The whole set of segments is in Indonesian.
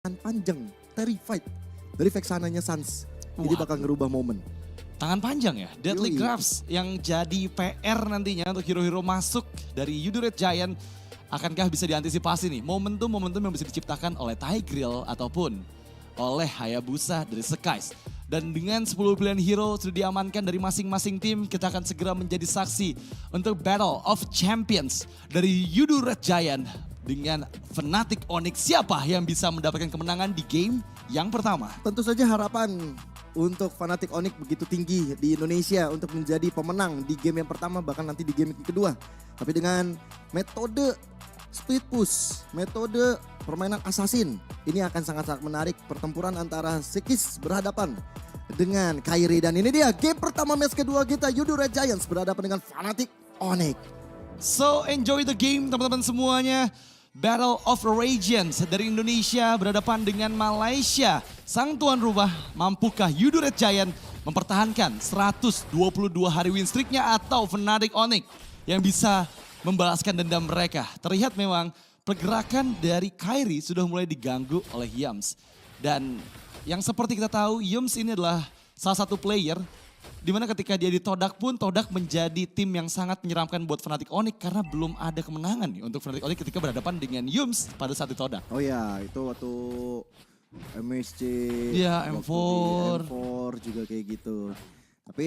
panjang, terrified dari Vexananya Suns. Jadi bakal ngerubah momen. Tangan panjang ya, Deadly Yoi. Grabs yang jadi PR nantinya untuk hero-hero masuk dari Yudu Red Giant. Akankah bisa diantisipasi nih momentum-momentum yang bisa diciptakan oleh Tigreal ataupun oleh Hayabusa dari Skies. Dan dengan 10 pilihan hero sudah diamankan dari masing-masing tim, kita akan segera menjadi saksi untuk Battle of Champions dari Yudu Red Giant dengan Fnatic Onyx. Siapa yang bisa mendapatkan kemenangan di game yang pertama? Tentu saja harapan untuk Fnatic Onyx begitu tinggi di Indonesia untuk menjadi pemenang di game yang pertama bahkan nanti di game yang kedua. Tapi dengan metode split push, metode permainan assassin, ini akan sangat-sangat menarik pertempuran antara Sekis berhadapan dengan Kairi. Dan ini dia game pertama match kedua kita, Yudu Red Giants berhadapan dengan Fnatic Onyx. So enjoy the game teman-teman semuanya. Battle of Regions dari Indonesia berhadapan dengan Malaysia. Sang tuan rumah, mampukah Yudu Red Giant mempertahankan 122 hari win streaknya atau Fnatic Onyx yang bisa membalaskan dendam mereka? Terlihat memang pergerakan dari Kairi sudah mulai diganggu oleh Yums. Dan yang seperti kita tahu, Yums ini adalah salah satu player dimana ketika dia ditodak pun, Todak menjadi tim yang sangat menyeramkan buat Fnatic Onyx karena belum ada kemenangan nih untuk Fnatic Onyx ketika berhadapan dengan Yums pada saat ditodak. Oh ya, itu waktu MSC, Iya, waktu M4. di M4 juga kayak gitu. Tapi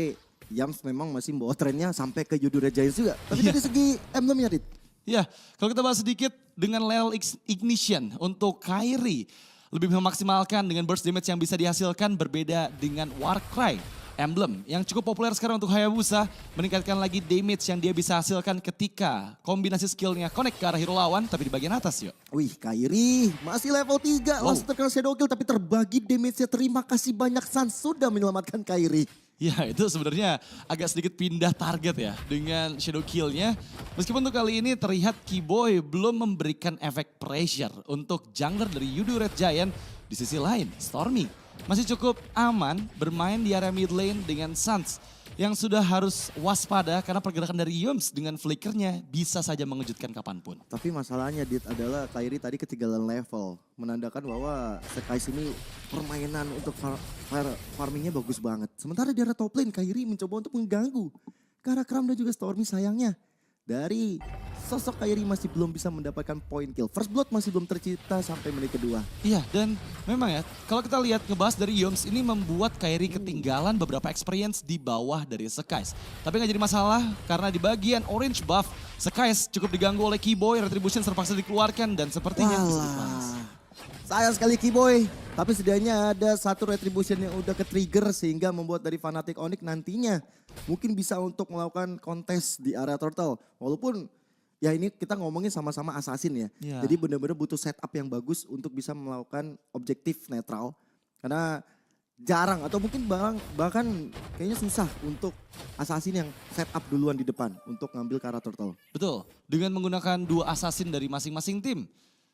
Yams memang masih bawa trennya sampai ke Yudu Red Giants juga. Tapi dari segi emblemnya, Dit. Ya, kalau kita bahas sedikit dengan Lel Ignition untuk Kairi lebih memaksimalkan dengan burst damage yang bisa dihasilkan berbeda dengan Warcry. Emblem yang cukup populer sekarang untuk Hayabusa meningkatkan lagi damage yang dia bisa hasilkan ketika kombinasi skillnya connect ke arah hero lawan tapi di bagian atas yuk. Wih, Kairi masih level 3, langsung terkena Shadow Kill tapi terbagi damage-nya. Terima kasih banyak Sans sudah menyelamatkan Kairi. Ya itu sebenarnya agak sedikit pindah target ya dengan shadow kill-nya. Meskipun untuk kali ini terlihat Keyboy belum memberikan efek pressure untuk jungler dari Yudu Red Giant. Di sisi lain Stormy masih cukup aman bermain di area mid lane dengan Suns yang sudah harus waspada karena pergerakan dari Yums dengan flickernya bisa saja mengejutkan kapanpun. Tapi masalahnya Dit adalah Kairi tadi ketinggalan level. Menandakan bahwa Skies ini permainan untuk farmingnya bagus banget. Sementara di area top lane Kairi mencoba untuk mengganggu. Karena Kram dan juga Stormy sayangnya dari sosok Kairi masih belum bisa mendapatkan point kill. First blood masih belum tercipta sampai menit kedua. Iya dan memang ya kalau kita lihat ngebahas dari Yums ini membuat Kairi ketinggalan beberapa experience di bawah dari Skies. Tapi gak jadi masalah karena di bagian orange buff Skies cukup diganggu oleh Keyboy, Retribution terpaksa dikeluarkan dan sepertinya bisa dibalas. Sayang sekali Keyboy. Tapi setidaknya ada satu retribution yang udah ke-trigger sehingga membuat dari Fnatic Onyx nantinya mungkin bisa untuk melakukan kontes di area turtle. Walaupun ya ini kita ngomongin sama-sama assassin ya. Ya. Jadi benar-benar butuh setup yang bagus untuk bisa melakukan objektif netral. Karena jarang atau mungkin bahkan kayaknya susah untuk assassin yang setup duluan di depan untuk ngambil ke arah turtle. Betul, dengan menggunakan dua assassin dari masing-masing tim.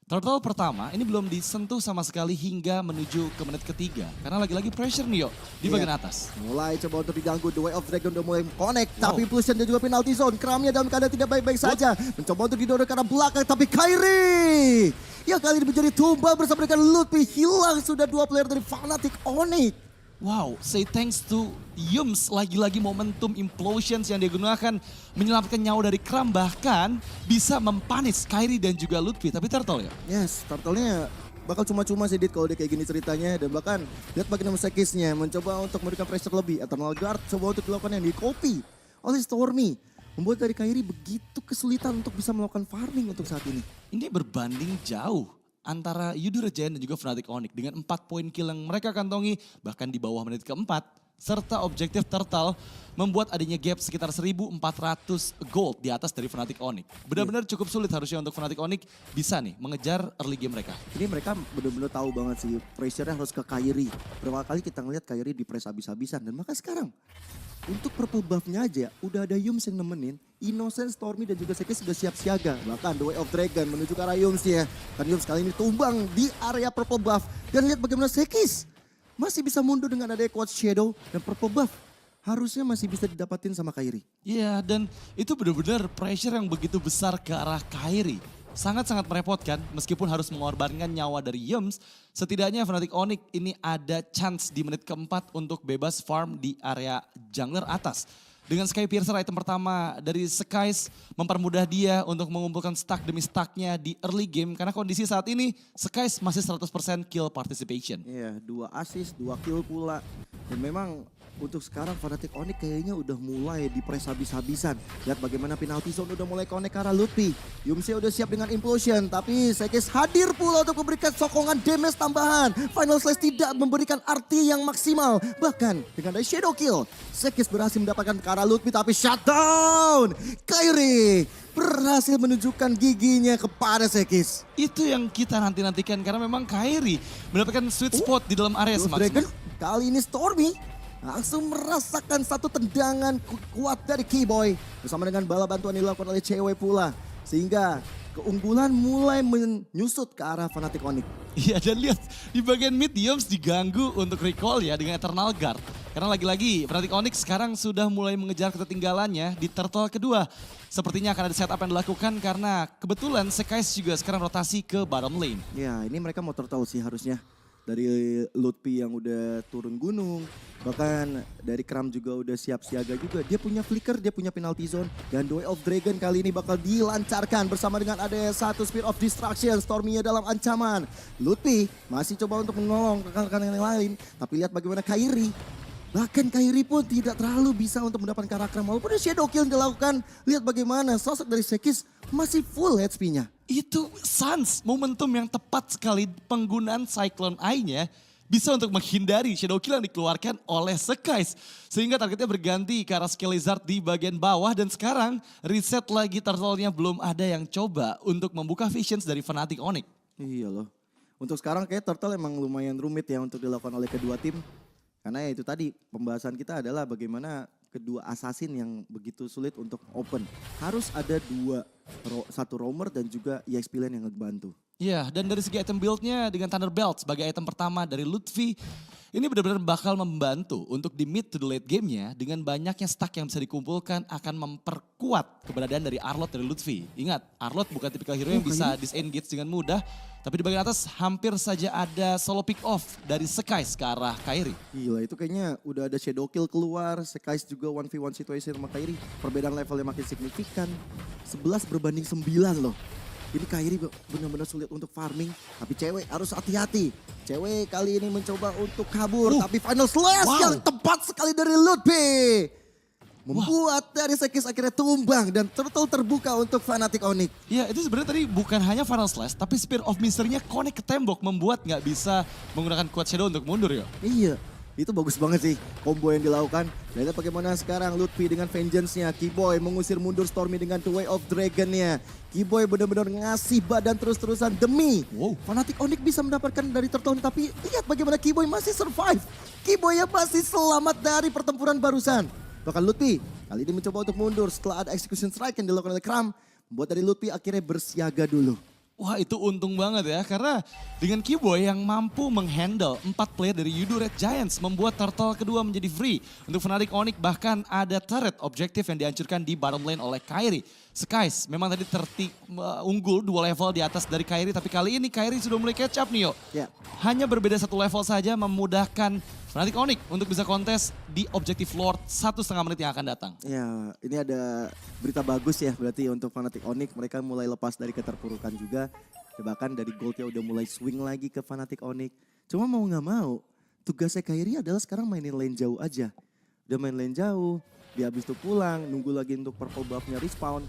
Turtle pertama ini belum disentuh sama sekali hingga menuju ke menit ketiga. Karena lagi-lagi pressure nih yuk di bagian atas. Mulai coba untuk diganggu, The Way of Dragon udah mulai connect. Tapi Impulsion dan juga penalty zone. Kramnya dalam keadaan tidak baik-baik saja. Mencoba untuk didorong ke arah belakang tapi Kairi yang kali ini menjadi tumbal bersama dengan Lutfi. Hilang sudah dua player dari Fnatic Onyx. Wow, say thanks to Yums, lagi-lagi momentum implosions yang dia gunakan menyelamatkan nyawa dari Kram bahkan bisa mempanis Kairi dan juga Lutfi. Tapi Turtle ya? Yes, turtle-nya bakal cuma-cuma sih Dit kalau dia kayak gini ceritanya. Dan bahkan lihat bagaimana Sekisnya mencoba untuk memberikan pressure lebih. Eternal Guard coba untuk dilakukan yang di copy oleh Stormy. Membuat dari Kairi begitu kesulitan untuk bisa melakukan farming untuk saat ini. Ini berbanding jauh antara Yudu Red Giant dan juga Fnatic Onyx dengan 4 poin kill yang mereka kantongi bahkan di bawah menit keempat. Serta objektif Turtle membuat adanya gap sekitar 1.400 gold di atas dari Fnatic Onyx. Benar-benar cukup sulit harusnya untuk Fnatic Onyx bisa nih mengejar early game mereka. Ini mereka benar-benar tahu banget sih pressure-nya harus ke Kairi. Berapa kali kita ngeliat Kairi di press habis-habisan. Dan maka sekarang untuk purple buff-nya aja udah ada Yums yang nemenin. Innocent, Stormy dan juga Sekis sudah siap siaga. Bahkan The Way of Dragon menuju ke arah Yums ya. Dan Yums kali ini tumbang di area purple buff. Dan lihat bagaimana Sekis masih bisa mundur dengan adanya Quad Shadow dan purple buff. Harusnya masih bisa didapatin sama Kairi. Iya dan itu benar-benar pressure yang begitu besar ke arah Kairi. sangat-sangat merepotkan meskipun harus mengorbankan nyawa dari Yums. Setidaknya Fnatic Onyx ini ada chance di menit keempat untuk bebas farm di area jungler atas. Dengan Sky Piercer item pertama dari Skies mempermudah dia untuk mengumpulkan stack demi stacknya di early game. Karena kondisi saat ini Skies masih 100% kill participation. Iya, 2 assist, 2 kill pula. Dan memang untuk sekarang Fnatic Onyx kayaknya udah mulai di-press habis-habisan. Lihat bagaimana penalty zone udah mulai connect ke arah Lutfi. Yumse udah siap dengan implosion, tapi Sekis hadir pula untuk memberikan sokongan damage tambahan. Final Slash tidak memberikan arti yang maksimal. Bahkan dengan ada Shadow Kill, Sekis berhasil mendapatkan ke arah Lutfi, tapi shutdown. Kairi berhasil menunjukkan giginya kepada Sekis. Itu yang kita nantikan karena memang Kairi mendapatkan sweet spot di dalam area Dragon semaksimal. kali ini Stormy langsung merasakan satu tendangan kuat dari Keyboy bersama dengan bala bantuan dilakukan oleh cewek pula, sehingga keunggulan mulai menyusut ke arah Fnatic Onyx. Iya, dan lihat di bagian mid Yums diganggu untuk recall ya dengan Eternal Guard. Karena lagi-lagi Fnatic Onyx sekarang sudah mulai mengejar ketertinggalannya di turtle kedua. Sepertinya akan ada setup yang dilakukan karena kebetulan Sekais juga sekarang rotasi ke bottom lane. Ya, ini mereka mau turtle sih harusnya. Dari Lutfi yang udah turun gunung, bahkan dari Kram juga udah siap siaga juga. Dia punya flicker, dia punya penalty zone, dan The Way of Dragon kali ini bakal dilancarkan bersama dengan ada satu Spear of Distraction. Stormy-nya dalam ancaman. Lutfi masih coba untuk menolong rekan-rekan yang lain, tapi lihat bagaimana Kairi. Bahkan Kairi pun tidak terlalu bisa untuk mendapatkan karakter walaupun ada shadow kill yang dilakukan. Lihat bagaimana sosok dari Sekis masih full HP-nya. Itu Sans, momentum yang tepat sekali penggunaan Cyclone Eye-nya bisa untuk menghindari shadow kill yang dikeluarkan oleh Skies. Sehingga targetnya berganti ke arah Skill Lizard di bagian bawah dan sekarang reset lagi turtle-nya belum ada yang coba untuk membuka visions dari Fnatic Onyx. Iya loh. Untuk sekarang kayak turtle emang lumayan rumit ya untuk dilakukan oleh kedua tim. Karena ya itu tadi pembahasan kita adalah bagaimana kedua assassin yang begitu sulit untuk open. Harus ada satu roamer dan juga EXP lane yang ngebantu. Iya, dan dari segi item build-nya dengan Thunderbelt sebagai item pertama dari Lutfi, ini benar-benar bakal membantu untuk di mid to the late game-nya dengan banyaknya stack yang bisa dikumpulkan akan memperkuat keberadaan dari Arlott dari Lutfi. Ingat, Arlott bukan tipikal hero yang bisa disengage dengan mudah, tapi di bagian atas hampir saja ada solo pick off dari Skies ke arah Kairi. Gila itu kayaknya udah ada shadow kill keluar, Skies juga 1v1 situation sama Kairi. Perbedaan levelnya makin signifikan, 11 berbanding 9 loh. Ini Kairi benar-benar sulit untuk farming, tapi cewek harus hati-hati. Cewek kali ini mencoba untuk kabur, tapi final slash yang tepat sekali dari Lutfi. Membuat dari Sekis akhirnya tumbang dan turtle terbuka untuk Fnatic Onyx. Iya, itu sebenarnya tadi bukan hanya final slash, tapi Spear of Mystery-nya connect ke tembok membuat nggak bisa menggunakan Quad Shadow untuk mundur ya. Iya, itu bagus banget sih combo yang dilakukan. Dan lihat bagaimana sekarang Lutfi dengan vengeance-nya. Keyboy mengusir mundur Stormy dengan The Way of Dragon-nya. Keyboy benar-benar ngasih badan terus-terusan demi Fnatic Onyx bisa mendapatkan dari turtle, tapi lihat bagaimana Keyboy masih survive. Keyboy masih selamat dari pertempuran barusan. Bahkan Lutfi kali ini mencoba untuk mundur setelah ada execution strike yang dilakukan oleh Kram. Membuat dari Lutfi akhirnya bersiaga dulu. Wah, itu untung banget ya, karena dengan Keyboy yang mampu menghandle 4 player dari Yudu Red Giants membuat turtle kedua menjadi free. Untuk Fnatic Onyx bahkan ada turret objektif yang dihancurkan di bottom lane oleh Kairi. Skies memang tadi unggul 2 level di atas dari Kairi, tapi kali ini Kairi sudah mulai catch up nih yo. Ya. Hanya berbeda 1 level saja memudahkan Fnatic Onyx untuk bisa kontes di Objective Lord 1,5 menit yang akan datang. Ya, ini ada berita bagus ya berarti untuk Fnatic Onyx. Mereka mulai lepas dari keterpurukan juga. Bahkan dari goldnya udah mulai swing lagi ke Fnatic Onyx. Cuma mau gak mau, tugasnya Kairi adalah sekarang mainin lane jauh aja. Udah main lane jauh, dia habis itu pulang, nunggu lagi untuk purple buff-nya respawn.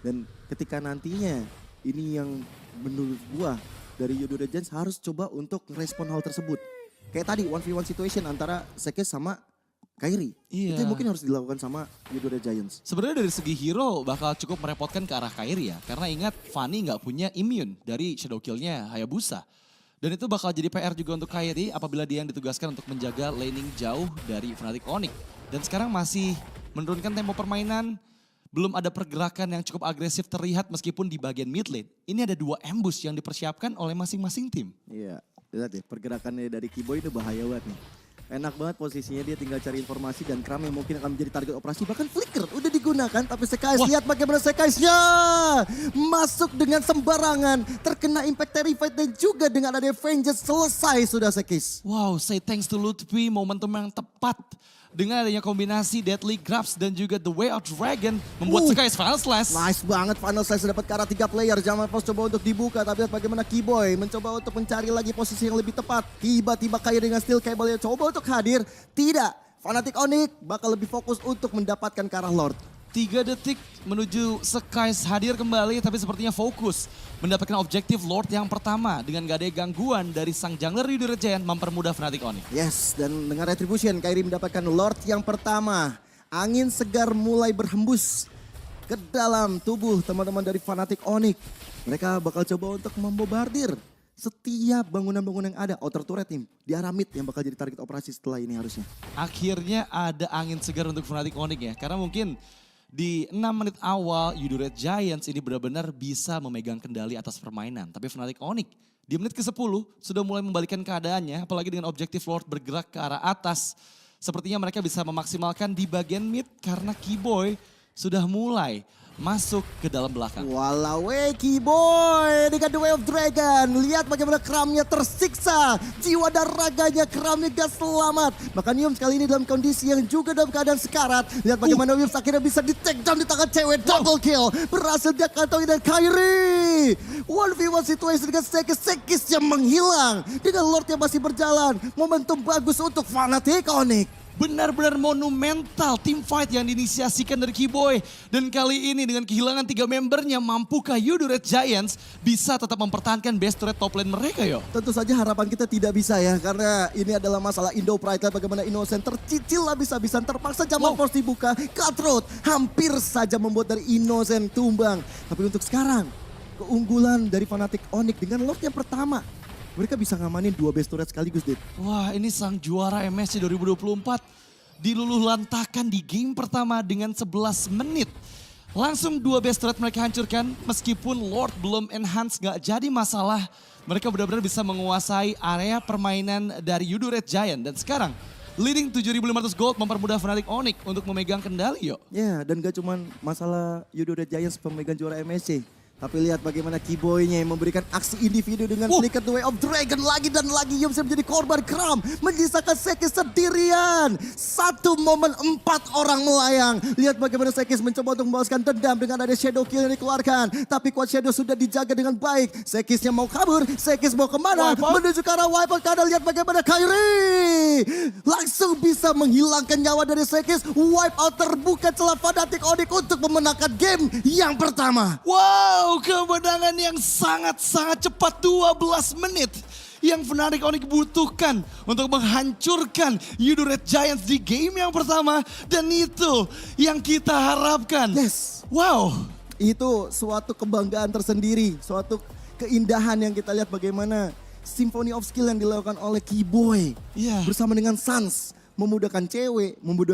Dan ketika nantinya, ini yang menurut gua dari Yudu Legends harus coba untuk ngerespon hal tersebut. Kayak tadi 1v1 situation antara Sekis sama Kairi. Iya. Itu yang mungkin harus dilakukan sama Yudu Red Giants. Sebenarnya dari segi hero bakal cukup merepotkan ke arah Kairi ya. Karena ingat Fanny nggak punya immune dari shadow kill-nya Hayabusa. Dan itu bakal jadi PR juga untuk Kairi apabila dia yang ditugaskan untuk menjaga laning jauh dari Fnatic Onyx. Dan sekarang masih menurunkan tempo permainan. Belum ada pergerakan yang cukup agresif terlihat meskipun di bagian mid lane. Ini ada 2 ambush yang dipersiapkan oleh masing-masing tim. Iya, lihat ya pergerakannya dari Keyboy itu bahaya banget nih. Enak banget posisinya, dia tinggal cari informasi dan Kram yang mungkin akan menjadi target operasi. Bahkan Flicker udah digunakan, tapi Sekais lihat bagaimana Sekaisnya masuk dengan sembarangan. Terkena Impact Terrified dan juga dengan ada Vengeance selesai sudah Sekis. Wow, say thanks to Lutfi, momentum yang tepat. Dengan adanya kombinasi Deadly Grabs dan juga The Way of Dragon membuat Sekais Final Slash. Nice banget Final Slash dapat ke arah 3 player. Zaman Force coba untuk dibuka, tapi lihat bagaimana Keyboy mencoba untuk mencari lagi posisi yang lebih tepat. Tiba-tiba Kairi dengan Steel Cable yang coba untuk hadir. Tidak, Fnatic Onyx bakal lebih fokus untuk mendapatkan ke arah Lord. 3 detik menuju Sekais hadir kembali, tapi sepertinya fokus mendapatkan objektif Lord yang pertama dengan gak ada gangguan dari sang jungler Yuduret Giant mempermudah Fnatic Onyx. Yes, dan dengan Retribution Kairi mendapatkan Lord yang pertama. Angin segar mulai berhembus ke dalam tubuh teman-teman dari Fnatic Onyx. Mereka bakal coba untuk membobardir setiap bangunan-bangunan yang ada. Outer turret tim di arah mid yang bakal jadi target operasi setelah ini harusnya. Akhirnya ada angin segar untuk Fnatic Onyx ya, karena mungkin di 6 menit awal Yuduret Giants ini benar-benar bisa memegang kendali atas permainan. Tapi Fnatic Onyx di menit ke-10 sudah mulai membalikkan keadaannya, apalagi dengan objektif Lord bergerak ke arah atas. Sepertinya mereka bisa memaksimalkan di bagian mid karena Keyboy sudah mulai masuk ke dalam belakang. Walau Keyboy dengan The Way of Dragon. Lihat bagaimana Kramnya tersiksa. Jiwa dan raganya Kramnya gak selamat. Bahkan Yums kali ini dalam kondisi yang juga dalam keadaan sekarat. Lihat bagaimana Yums akhirnya bisa di take down di tangan cewek. Double kill. Berhasil dia kantongi dan Kairi. 1v1 situation dengan Sekis. Sekis yang menghilang. Dengan Lord yang masih berjalan. Momentum bagus untuk Fnatic Onyx. Benar-benar monumental team fight yang diinisiasikan dari Keyboy. Dan kali ini dengan kehilangan 3 membernya, mampukah Yuduret Giants bisa tetap mempertahankan best turret top lane mereka yo? Tentu saja harapan kita tidak bisa ya, karena ini adalah masalah Indo Pride. Bagaimana Innocent tercicil habis-habisan, terpaksa Jamal Force dibuka. Cutthroat hampir saja membuat dari Innocent tumbang. Tapi untuk sekarang, keunggulan dari Fnatic Onyx dengan Lord yang pertama. Mereka bisa ngamanin 2 best turret sekaligus, Dit. Wah, ini sang juara MSC 2024 diluluh lantakan di game pertama dengan 11 menit. Langsung 2 best turret mereka hancurkan, meskipun Lord belum enhance gak jadi masalah. Mereka benar-benar bisa menguasai area permainan dari Yuduret Giant. Dan sekarang leading 7.500 gold mempermudah Fnatic Onyx untuk memegang kendali yo. Ya, dan gak cuman masalah Yuduret Giants pemegang juara MSC. Tapi lihat bagaimana Keyboy-nya yang memberikan aksi individu dengan Flicker The Way of Dragon lagi dan lagi. Yums menjadi korban Kram. Menyisakan Sekis sendirian. Satu momen 4 orang melayang. Lihat bagaimana Sekis mencoba untuk membalaskan dendam dengan ada Shadow Kill yang dikeluarkan. Tapi Quad Shadow sudah dijaga dengan baik. Sekisnya mau kabur. Sekis mau kemana? Menuju ke arah wipeout. Karena lihat bagaimana Kairi langsung bisa menghilangkan nyawa dari Sekis. Wipeout terbuka celah Fnatic Onyx untuk memenangkan game yang pertama. Wow, kemenangan yang sangat-sangat cepat 12 menit yang Fnatic Onyx butuhkan untuk menghancurkan Yuduret Giants di game yang pertama, dan itu yang kita harapkan. Yes. Wow. Itu suatu kebanggaan tersendiri, suatu keindahan yang kita lihat bagaimana Symphony of Skill yang dilakukan oleh Keyboy Iya. bersama dengan Sans memudahkan cewek, memudahkan